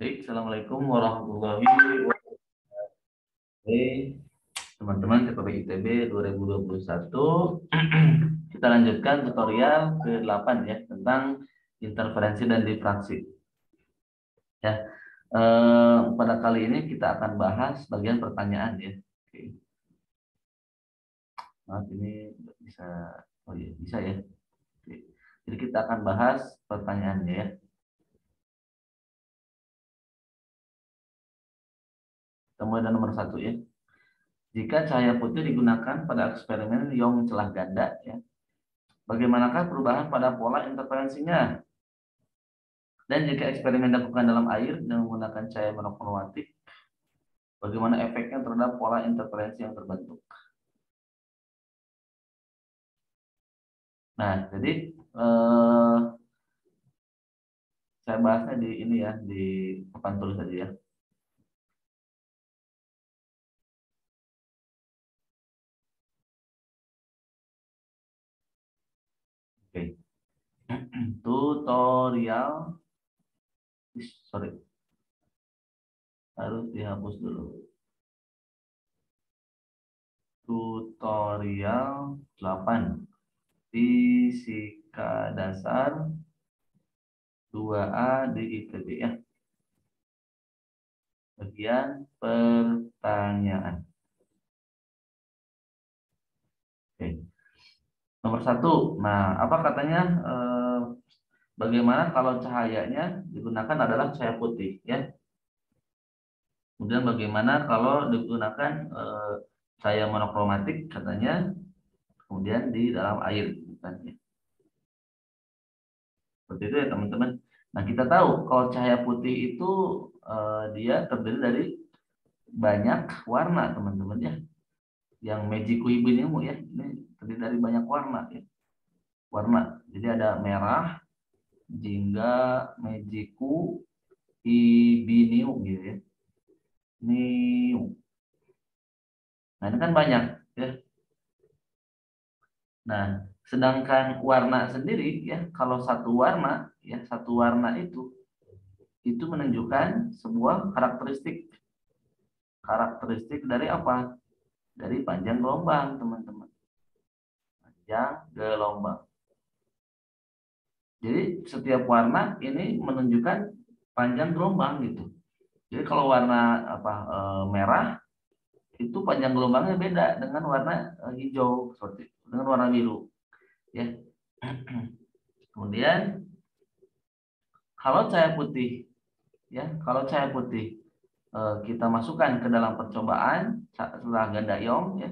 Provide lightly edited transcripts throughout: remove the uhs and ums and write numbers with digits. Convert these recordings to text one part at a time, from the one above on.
Baik, Assalamualaikum warahmatullahi wabarakatuh. Teman-teman TPB ITB 2021. Kita lanjutkan tutorial ke-8 ya tentang interferensi dan difraksi. Ya, pada kali ini kita akan bahas bagian pertanyaan ya. Oke. Maaf ini bisa, oh iya bisa ya. Oke. Jadi kita akan bahas pertanyaannya ya. Kita mulai dari nomor 1 ya. Jika cahaya putih digunakan pada eksperimen Young celah ganda ya, bagaimanakah perubahan pada pola interferensinya? Dan jika eksperimen dilakukan dalam air dengan menggunakan cahaya monokromatik, bagaimana efeknya terhadap pola interferensi yang terbentuk? Nah, jadi saya bahasnya di ini ya, di papan tulis saja ya. Oke. Tutorial, sorry, harus dihapus dulu. Tutorial 8 fisika dasar 2A di ITB ya. Bagian pertanyaan. Oke. Nomor 1. Nah, apa katanya? Bagaimana kalau cahayanya digunakan adalah cahaya putih ya. Kemudian bagaimana kalau digunakan cahaya monokromatik katanya, kemudian di dalam air katanya. Seperti itu ya teman-teman. Nah, kita tahu kalau cahaya putih itu dia terdiri dari banyak warna teman-teman ya. Yang Magiku Ibinimu ya, ini terdiri dari banyak warna ya. Warna. Jadi ada merah, jingga, Magiku, Ibiniu gitu ya. Niu. Nah, ini kan banyak ya. Nah, sedangkan warna sendiri ya, kalau satu warna ya, satu warna itu menunjukkan sebuah karakteristik dari apa? Dari panjang gelombang, teman-teman. Panjang gelombang. Jadi setiap warna ini menunjukkan panjang gelombang gitu. Jadi kalau warna merah itu panjang gelombangnya beda dengan warna hijau seperti dengan warna biru ya. Kemudian kalau cahaya putih ya, kalau cahaya putih kita masukkan ke dalam percobaan setelah ganda ion ya,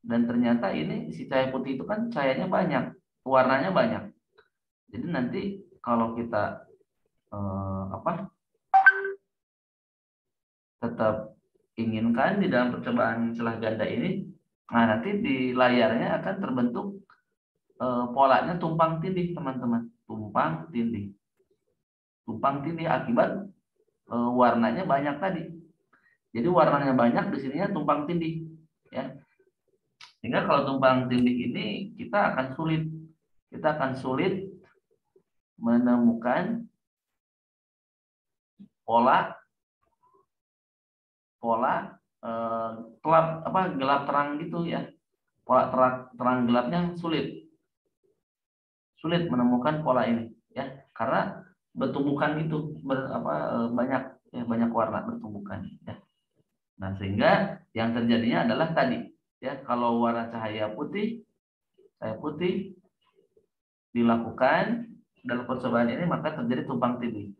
dan ternyata ini si cahaya putih itu kan cahayanya banyak, warnanya banyak. Jadi nanti kalau kita tetap inginkan di dalam percobaan celah ganda ini, nah nanti di layarnya akan terbentuk polanya tumpang tindih teman-teman, tumpang tindih akibat warnanya banyak tadi. Jadi warnanya banyak di sininya tumpang tindih ya. Sehingga kalau tumpang tindih ini kita akan sulit menemukan pola gelap terang gitu ya. Pola terang gelapnya sulit menemukan pola ini ya, karena bertumbukan itu banyak ya, banyak warna bertumbukan ya. Nah, sehingga yang terjadinya adalah tadi ya, kalau warna cahaya putih dilakukan dalam percobaan ini, maka terjadi tumpang tindih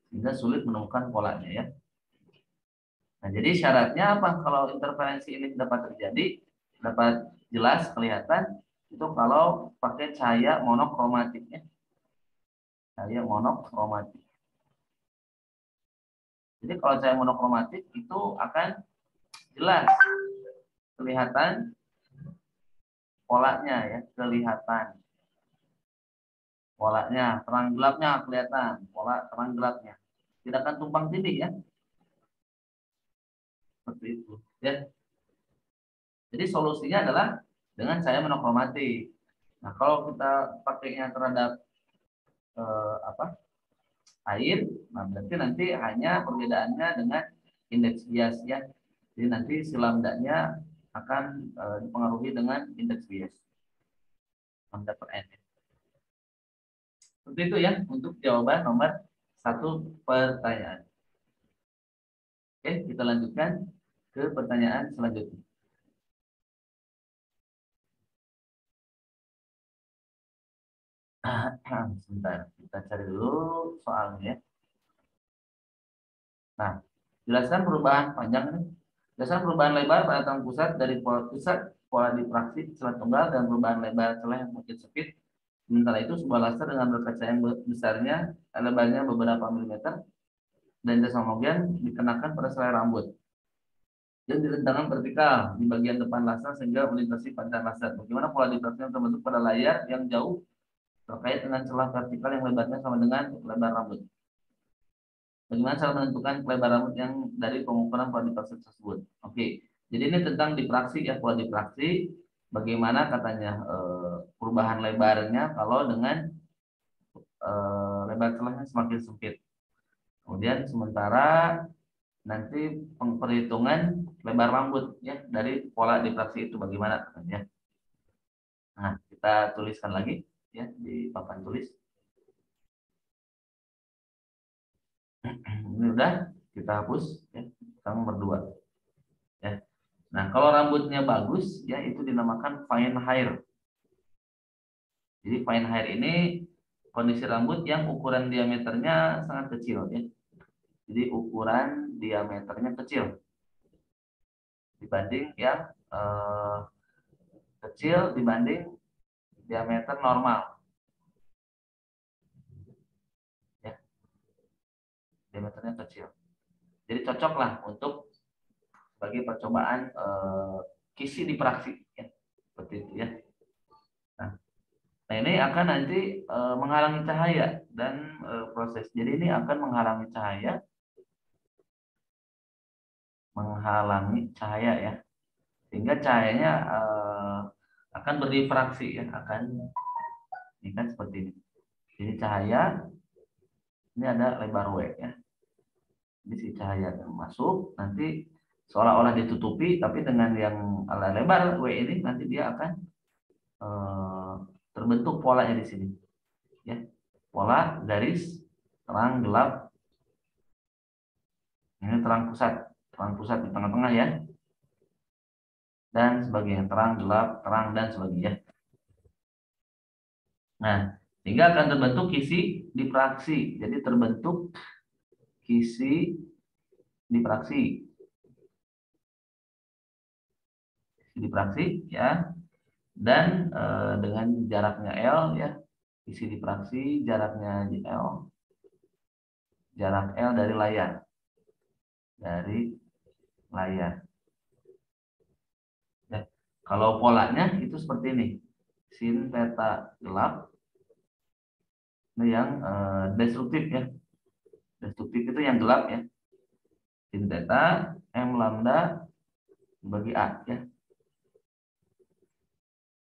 sehingga sulit menemukan polanya ya. Nah, jadi syaratnya apa kalau interferensi ini dapat terjadi, dapat jelas kelihatan, itu kalau pakai cahaya monokromatik ya. Cahaya monokromatik. Jadi kalau cahaya monokromatik itu akan jelas kelihatan polanya ya, kelihatan polanya, terang gelapnya kelihatan, pola terang gelapnya. Tidak akan tumpang tindih ya. Seperti itu ya. Jadi solusinya adalah dengan cahaya monokromatik. Nah, kalau kita pakainya terhadap air. Nah, berarti nanti hanya perbedaannya dengan indeks bias ya. Jadi nanti si lambdanya akan dipengaruhi dengan indeks bias lambda per n. Seperti itu ya untuk jawaban nomor satu pertanyaan. Oke, kita lanjutkan ke pertanyaan selanjutnya. Sebentar, kita cari dulu soalnya. Nah, jelaskan perubahan panjang nih. Jelaskan perubahan lebar pada tang pusat dari pola pusat, pola difraksi, celah tunggal, dan perubahan lebar celah yang makin sempit. Sementara itu, sebuah laser dengan berkaca yang besarnya, lebarnya beberapa milimeter, dan jas homogen dikenakan pada selai rambut dan direntangkan vertikal di bagian depan laser sehingga melintasi pancaran laser. Bagaimana pola difraksi yang terbentuk pada layar yang jauh terkait dengan celah vertikal yang lebarnya sama dengan lebar rambut? Bagaimana cara menentukan lebar rambut yang dari pengukuran pola difraksi tersebut? Oke, jadi ini tentang difraksi ya, pola difraksi. Bagaimana katanya perubahan lebarnya kalau dengan lebar celahnya semakin sempit. Kemudian sementara nanti perhitungan lebar rambut ya dari pola difraksi itu bagaimana katanya. Nah, kita tuliskan lagi ya di papan tulis. Ini udah kita hapus ya, sekarang nomor 2 ya. Nah, kalau rambutnya bagus ya itu dinamakan fine hair. Jadi fine hair ini kondisi rambut yang ukuran diameternya sangat kecil ya. Jadi ukuran diameternya kecil dibanding yang kecil dibanding diameter normal ya, diameternya kecil. Jadi cocoklah untuk sebagai percobaan kisi difraksi ya. Seperti itu ya. Nah, ini akan nanti menghalangi cahaya dan proses. Jadi ini akan menghalangi cahaya ya. Sehingga cahayanya akan berdifraksi ya, akan ini kan seperti ini. Jadi cahaya ini ada lebar W ya. Jadi si cahaya yang masuk nanti seolah-olah ditutupi, tapi dengan yang ala lebar W ini nanti dia akan terbentuk polanya di sini ya, pola garis terang gelap. Ini terang pusat di tengah-tengah ya, dan sebagainya, terang gelap terang dan sebagainya. Nah, sehingga akan terbentuk kisi difraksi. Jadi terbentuk kisi difraksi ya, dan dengan jaraknya L ya, kisi difraksi jaraknya L, jarak L dari layar ya. Kalau polanya itu seperti ini, sin theta gelap ini yang destruktif ya, destruktif itu yang gelap ya, sin theta M lambda bagi A ya.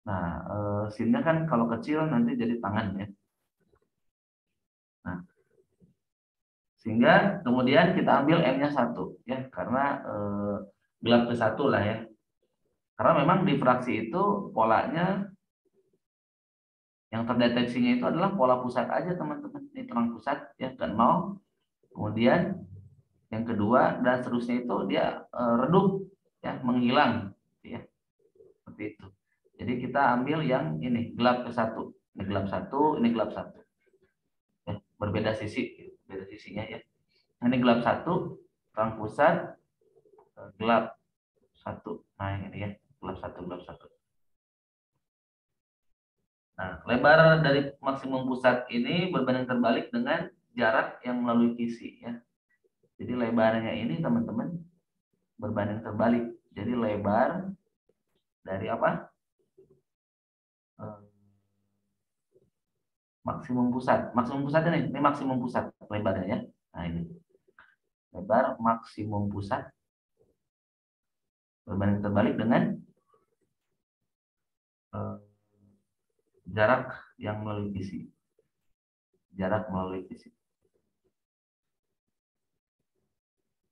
Nah, sinnya kan kalau kecil nanti jadi tangan ya. Nah, sehingga kemudian kita ambil M-nya 1 ya, karena gelap ke 1 lah ya. Karena memang difraksi itu polanya yang terdeteksinya itu adalah pola pusat aja teman-teman. Ini terang pusat ya ke 0. Kemudian yang kedua dan seterusnya itu dia redup ya, menghilang ya. Seperti itu. Jadi kita ambil yang ini gelap ke 1. Ini gelap 1, ini gelap 1. Ya, berbeda sisi, beda sisinya ya. Ini gelap 1, terang pusat, gelap 1. Nah, ini ya, gelap 1, gelap 1. Nah, lebar dari maksimum pusat ini berbanding terbalik dengan jarak yang melalui kisi ya. Jadi lebarnya ini teman-teman berbanding terbalik. Jadi lebar dari apa? Maksimum pusat. Maksimum pusat ini maksimum pusat lebarnya ya. Nah, ini. Lebar maksimum pusat berbanding terbalik dengan jarak yang melalui kisi. Jarak melalui kisi.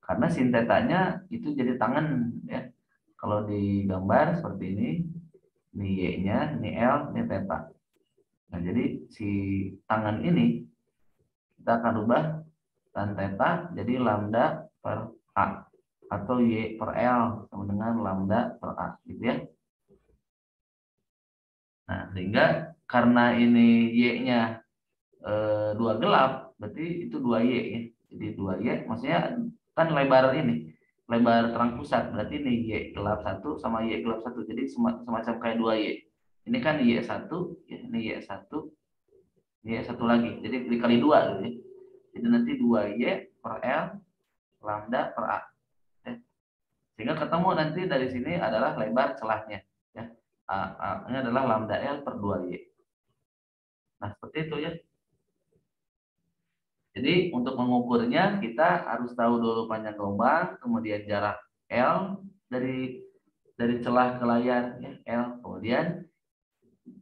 Karena sin tetanya itu jadi tangan ya. Kalau digambar seperti ini Y-nya, ini L, ini teta. Nah, jadi si tangan ini kita akan rubah tan teta jadi lambda per A atau Y per L sama dengan lambda per A gitu ya. Nah, sehingga karena ini Y-nya 2 gelap, berarti itu 2Y ya. Jadi 2Y maksudnya kan lebar ini, lebar terang pusat, berarti ini Y gelap 1 sama Y gelap 1. Jadi semacam kayak 2Y. Ini kan Y1, ya, ini Y1, Y1 lagi. Jadi dikali 2 gitu ya. Jadi nanti 2Y per L lambda per A. Ya. Sehingga ketemu nanti dari sini adalah lebar celahnya. Ya. A-nya adalah lambda L per 2Y. Nah, seperti itu ya. Jadi untuk mengukurnya kita harus tahu dulu panjang gelombang, kemudian jarak L dari celah ke layar ya, L, kemudian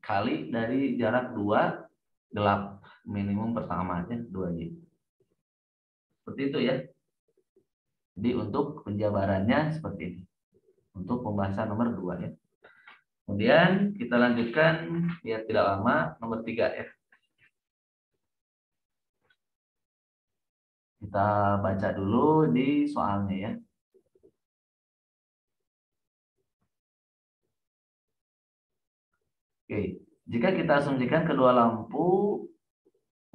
kali dari jarak 2 gelap minimum pertama ya 2Y. Seperti itu ya. Jadi untuk penjabarannya seperti ini. Untuk pembahasan nomor 2 ya. Kemudian kita lanjutkan biar tidak lama nomor 3 ya. Kita baca dulu di soalnya ya. Oke, jika kita asumsikan kedua lampu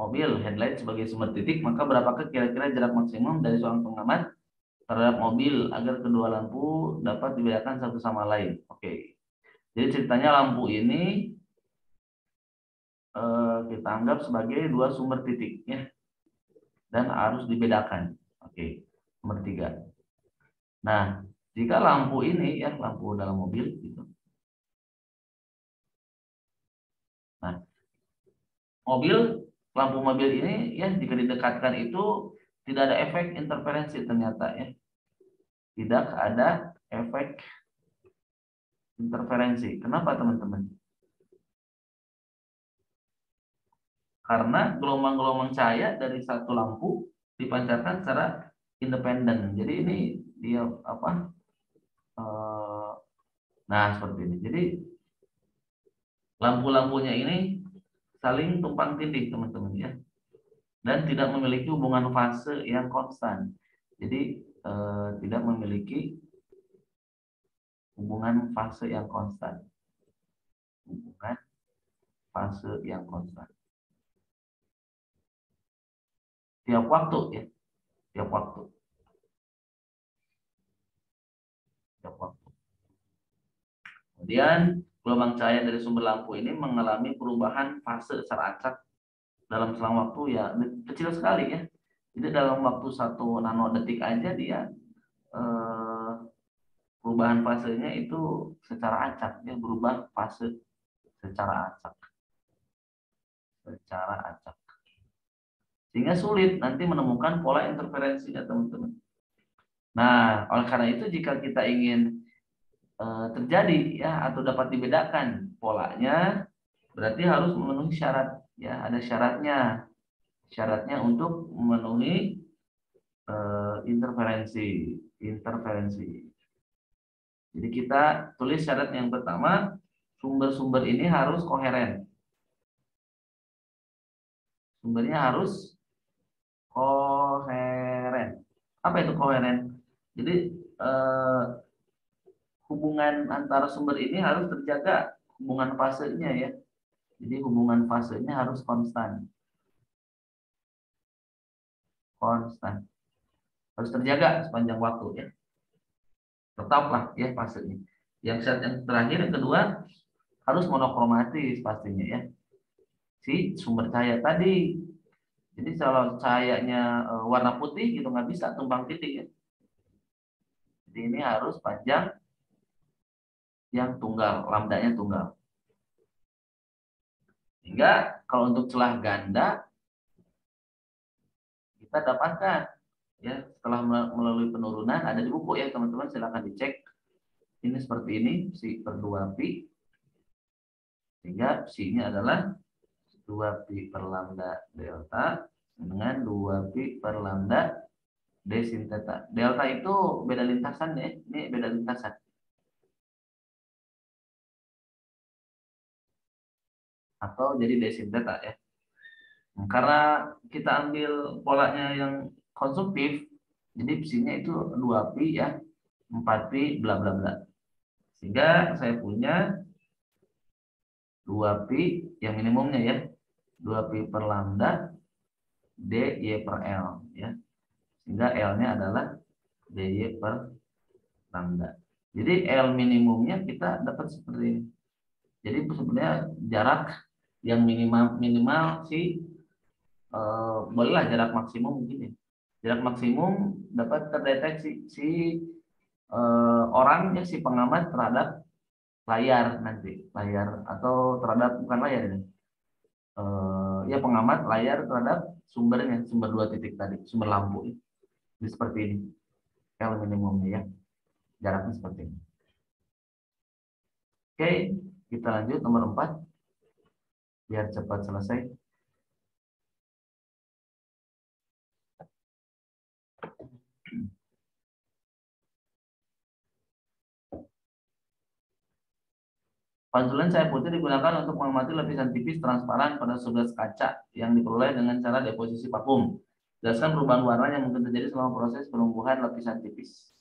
mobil headlight sebagai sumber titik, maka berapakah kira-kira jarak maksimum dari seorang pengamat terhadap mobil agar kedua lampu dapat dibedakan satu sama lain? Oke, jadi ceritanya lampu ini kita anggap sebagai dua sumber titik ya, dan harus dibedakan. Oke, nomor 3. Nah, jika lampu ini ya lampu dalam mobil gitu. Nah, lampu mobil ini ya jika didekatkan itu tidak ada efek interferensi ternyata ya. Tidak ada efek interferensi. Kenapa teman-teman? Karena gelombang-gelombang cahaya dari satu lampu dipancarkan secara independen. Jadi ini dia apa? Nah seperti ini. Jadi lampu-lampunya ini saling tumpang tindih teman-teman ya, dan tidak memiliki hubungan fase yang konstan. Jadi tidak memiliki hubungan fase yang konstan. Hubungan fase yang konstan. Tiap waktu ya, tiap waktu. Tiap waktu. Kemudian gelombang cahaya dari sumber lampu ini mengalami perubahan fase secara acak dalam selang waktu ya kecil sekali ya. Jadi dalam waktu 1 nanodetik aja dia perubahan fasenya itu secara acak, dia berubah fase secara acak, sehingga sulit nanti menemukan pola interferensinya teman-teman. Nah, oleh karena itu jika kita ingin terjadi ya atau dapat dibedakan polanya, berarti harus memenuhi syarat ya, ada syaratnya untuk memenuhi interferensi. Jadi kita tulis syarat yang pertama, sumber-sumber ini harus koheren. Sumbernya harus koheren. Apa itu koheren? Jadi hubungan antara sumber ini harus terjaga hubungan fasenya ya. Jadi hubungan fasenya harus konstan. Harus terjaga sepanjang waktu ya. Tetaplah ya fasenya. Yang syarat yang terakhir yang kedua harus monokromatis pastinya ya. Si sumber cahaya tadi. Jadi kalau cahayanya warna putih gitu nggak bisa tumpang titik ya. Jadi ini harus panjang yang tunggal, lambdanya tunggal. Sehingga kalau untuk celah ganda kita dapatkan ya setelah melalui penurunan ada di buku ya teman-teman, silakan dicek. Ini seperti ini psi per 2pi, sehingga psi-nya adalah 2pi per lambda delta dengan 2pi per lambda D sin theta. Delta itu beda lintasan ya. Ini beda lintasan. Atau jadi D sin theta ya. Nah, karena kita ambil polanya yang konstruktif, jadi psinya itu 2pi ya, 4pi bla bla bla. Sehingga saya punya 2pi yang minimumnya ya. 2pi per lambda dy per L ya. Sehingga L-nya adalah dy per lambda. Jadi L minimumnya kita dapat seperti ini. Jadi sebenarnya jarak yang minimal si bolehlah jarak maksimum mungkin ya. Jarak maksimum dapat terdeteksi si orangnya si pengamat terhadap layar nanti, layar atau terhadap bukan layar ini. Ya pengamat layar terhadap sumbernya, sumber 2 titik tadi, sumber lampu. Jadi seperti ini. L minimumnya ya. Jaraknya seperti ini. Oke, kita lanjut nomor 4 biar cepat selesai. Pantulan cahaya putih digunakan untuk mengamati lapisan tipis transparan pada sebelah kaca yang diperoleh dengan cara deposisi vakum. Jelaskan perubahan warna yang mungkin terjadi selama proses penumbuhan lapisan tipis.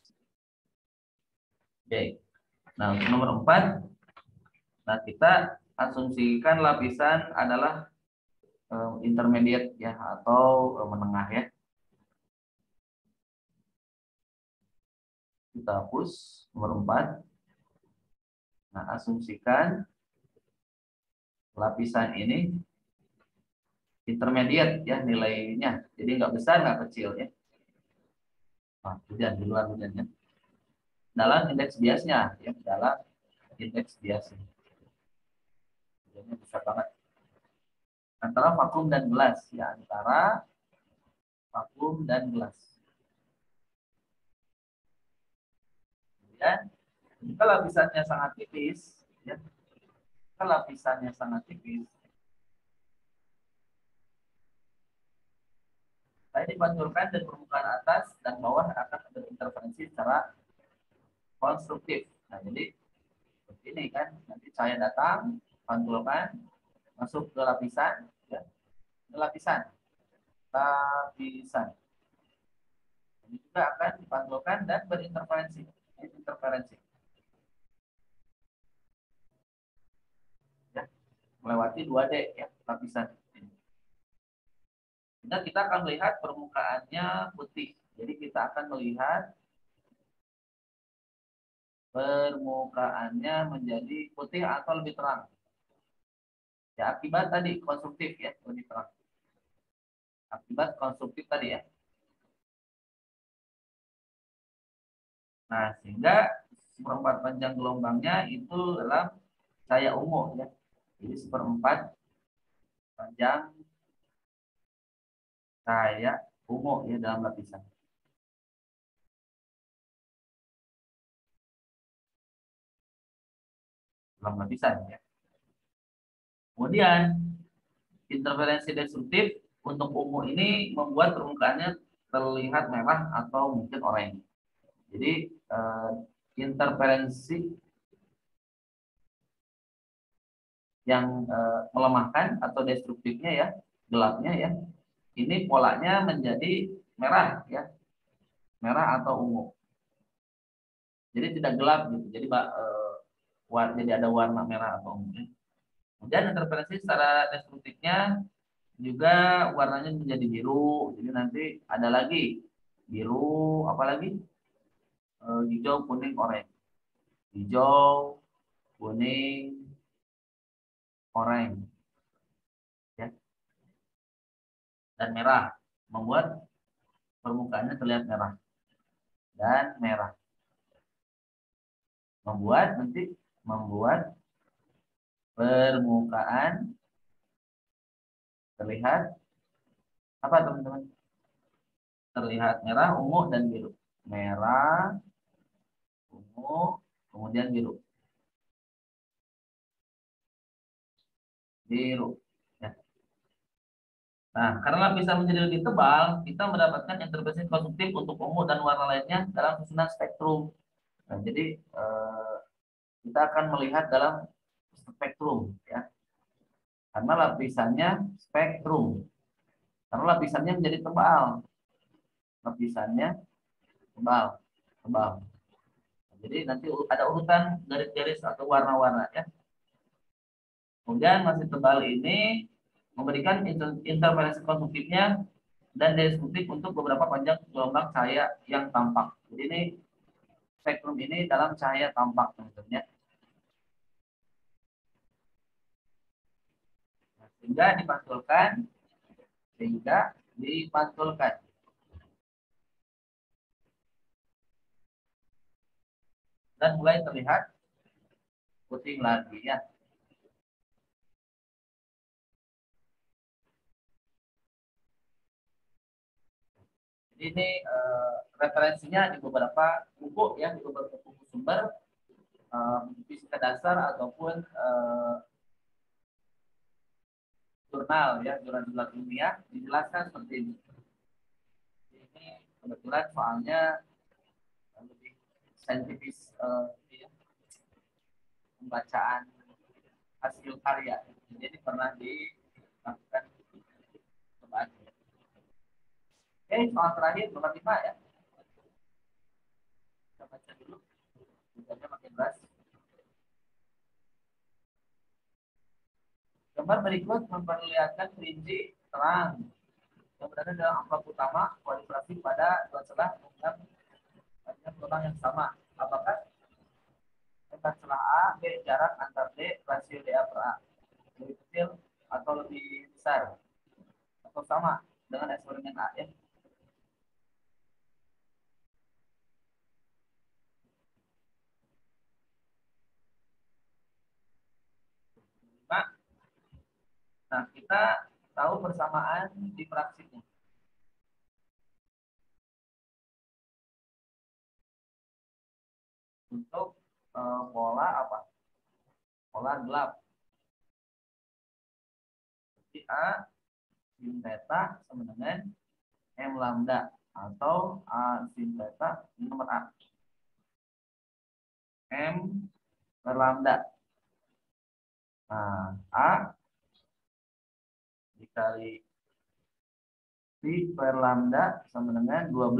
Oke. Nah, untuk nomor 4, nah kita asumsikan lapisan adalah intermediate ya atau menengah ya. Kita hapus nomor 4. Nah, asumsikan lapisan ini intermediate ya nilainya. Jadi nggak besar, nggak kecil ya. Nah, hujan di luar hujannya. Dalam indeks biasnya ya, dalam indeks biasnya. Hujannya besar banget. Antara vakum dan gelas ya, antara vakum dan gelas. Ya, jika lapisannya sangat tipis ya, jika lapisannya sangat tipis, saya dipanturkan dan permukaan atas dan bawah akan berinterferensi secara konstruktif. Nah, jadi seperti ini kan, nanti saya datang, pantulkan, masuk ke lapisan, ya, ke lapisan. Ini juga akan dipantulkan dan berinterferensi. Interferensi. Ya, melewati 2D ya, lapisan. Sehingga kita akan melihat permukaannya putih. Jadi kita akan melihat permukaannya menjadi putih atau lebih terang. Ya, akibat tadi konstruktif ya, lebih terang. Akibat konstruktif tadi ya. Nah, sehingga seperempat panjang gelombangnya itu dalam cahaya ungu ya. Jadi seperempat panjang cahaya ungu ya dalam lapisan. Dalam lapisan ya. Kemudian interferensi destruktif untuk ungu ini membuat permukaannya terlihat merah atau mungkin oranye. Jadi interferensi yang melemahkan atau destruktifnya ya, gelapnya ya, ini polanya menjadi merah ya, merah atau ungu. Jadi tidak gelap gitu. Jadi ada warna merah atau ungu. Kemudian interferensi secara destruktifnya juga warnanya menjadi biru. Jadi nanti ada lagi biru, apalagi hijau, kuning, oranye. Hijau, kuning, oranye, ya, dan merah, membuat permukaannya terlihat merah dan merah. Membuat permukaan terlihat apa teman-teman? Terlihat merah, ungu, dan biru. Merah, ungu, kemudian biru. Biru. Ya. Nah, karena lapisan menjadi lebih tebal, kita mendapatkan interpretasi konsumtif untuk ungu dan warna lainnya dalam susunan spektrum. Nah, jadi kita akan melihat dalam spektrum, ya, karena lapisannya spektrum, karena lapisannya menjadi tebal, lapisannya tebal, tebal. Jadi nanti ada urutan garis-garis atau warna-warna, ya. Kemudian masih tebal ini memberikan interferensi konsumtifnya dan destruktif untuk beberapa panjang gelombang cahaya yang tampak. Jadi ini spektrum ini dalam cahaya tampak, tentunya. Sehingga dipantulkan, sehingga dipantulkan. Dan mulai terlihat putih lagi, ya. Jadi ini referensinya di beberapa buku, ya, di beberapa buku sumber fisika dasar ataupun jurnal, ya, jurnal-jurnal ilmiah dijelaskan seperti ini. Ini kebetulan soalnya lebih saintifis, ya, pembacaan hasil karya. Jadi pernah dilakukan percobaan. Oke, soal terakhir nomor 5, ya. Kita baca dulu. Tulisannya makin jelas. Gambar berikut memperlihatkan rinci terang yang berada dalam amplop utama kalibrasi pada dua celah dengan panjang gelombang yang sama. Apakah lebar celah A, B jarak antar D, rasio DA per A lebih kecil atau lebih besar atau sama dengan eksperimen A, ya. Nah, kita tahu persamaan difraksinya untuk pola apa? Pola gelap. Jadi A sin theta sama dengan M lambda atau A sin theta nomor A M per lambda. Nah, A dikali P per lambda sama dengan 12.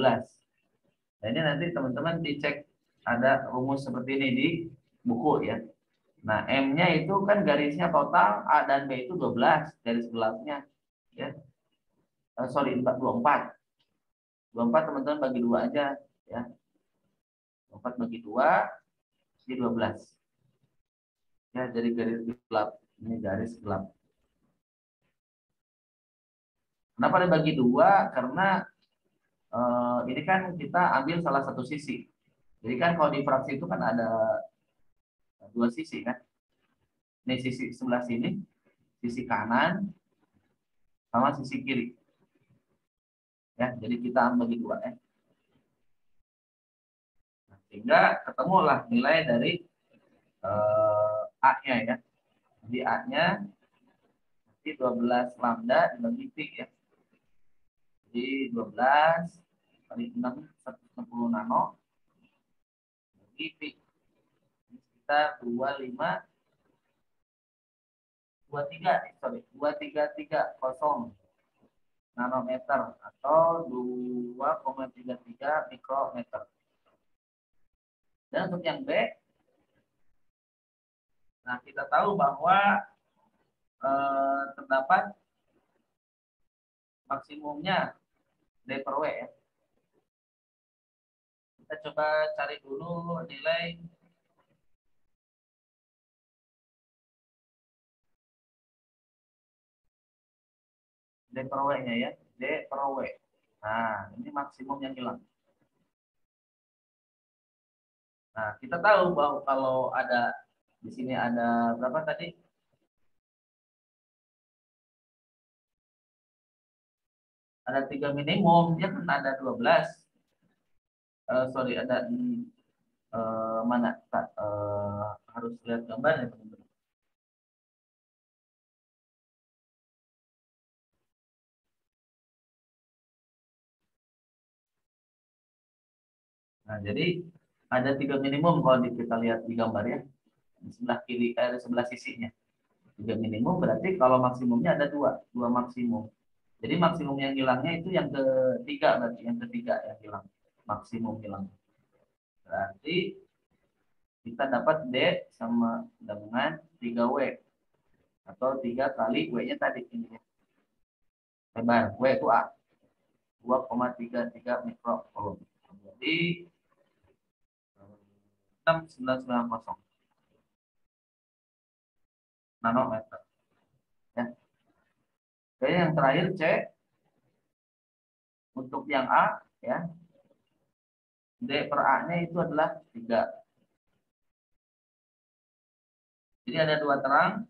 Nah, ini nanti teman-teman dicek, ada rumus seperti ini di buku, ya. Nah, M-nya itu kan garisnya total A dan B itu 12 garis gelapnya, ya. Sorry, 24. 24 teman-teman bagi 2 aja, ya. 24 bagi 2 jadi 12. Ya, jadi garis gelap. Ini garis gelap. Kenapa dibagi 2? Karena ini kan kita ambil salah satu sisi. Jadi kan kalau di fraksi itu kan ada dua sisi, kan. Ini sisi sebelah sini, sisi kanan sama sisi kiri. Ya, jadi kita bagi 2, ya. Nah, sehingga ketemulah nilai dari A-nya, ya. Jadi A-nya nanti 12 lambda dibagi Pi, ya. Jadi 12 kali 6 160 nano bagi Pi. Ini sekitar 2330 nanometer atau 2,33 mikrometer. Dan untuk yang B, nah kita tahu bahwa terdapat maksimumnya D per W, ya. Kita coba cari dulu nilai D per W-nya, ya. D per W. Nah, ini maksimum yang hilang. Nah, kita tahu bahwa kalau ada di sini ada berapa tadi? Ada 3 minimum, dia kan ada 12. Sorry, ada mana? Harus lihat gambar, ya, teman-teman. Nah, jadi ada 3 minimum kalau kita lihat di gambar ya. Di sebelah kiri, di sebelah sisinya. 3 minimum berarti kalau maksimumnya ada dua maksimum. Jadi maksimum yang hilangnya itu yang ketiga, berarti yang ketiga yang hilang. Maksimum hilang. Berarti kita dapat D sama dengan 3W atau 3 kali W-nya tadi ini ya. Lebar, W itu A. 2,33 mikrocoulomb. Jadi 6990 nanometer. Ya. Oke, yang terakhir C untuk yang A ya. D per A-nya itu adalah 3. Jadi ada 2 terang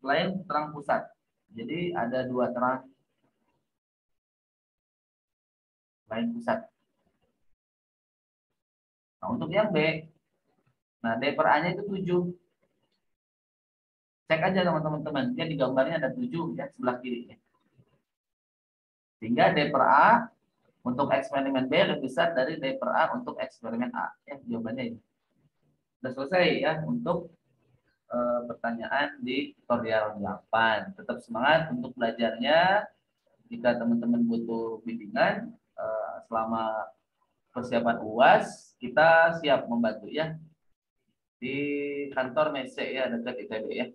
selain terang pusat. Jadi ada 2 terang selain pusat. Nah, untuk yang B, nah D per A-nya itu 7. Cek aja teman-teman. Dia di gambarnya ada 7 ya sebelah kiri. Sehingga D per A untuk eksperimen B lebih besar dari D per A untuk eksperimen A. Ya, jawabannya ini. Sudah selesai ya untuk pertanyaan di tutorial 8. Tetap semangat untuk belajarnya. Jika teman-teman butuh bimbingan selama persiapan UAS, kita siap membantu ya di kantor Mese ya dekat ITB ya.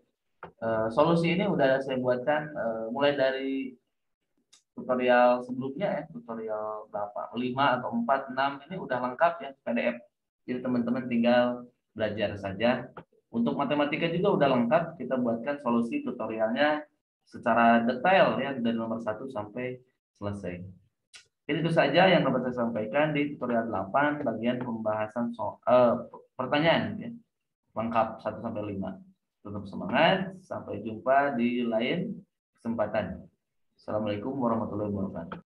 Solusi ini udah saya buatkan mulai dari tutorial sebelumnya ya, tutorial berapa? 5 atau 4, 6 ini udah lengkap ya PDF. Jadi teman-teman tinggal belajar saja. Untuk matematika juga udah lengkap, kita buatkan solusi tutorialnya secara detail ya dari nomor 1 sampai selesai. Jadi itu saja yang dapat saya sampaikan di tutorial 8 bagian pembahasan pertanyaan ya. Lengkap 1 sampai 5. Tetap semangat, sampai jumpa di lain kesempatan. Assalamualaikum warahmatullahi wabarakatuh.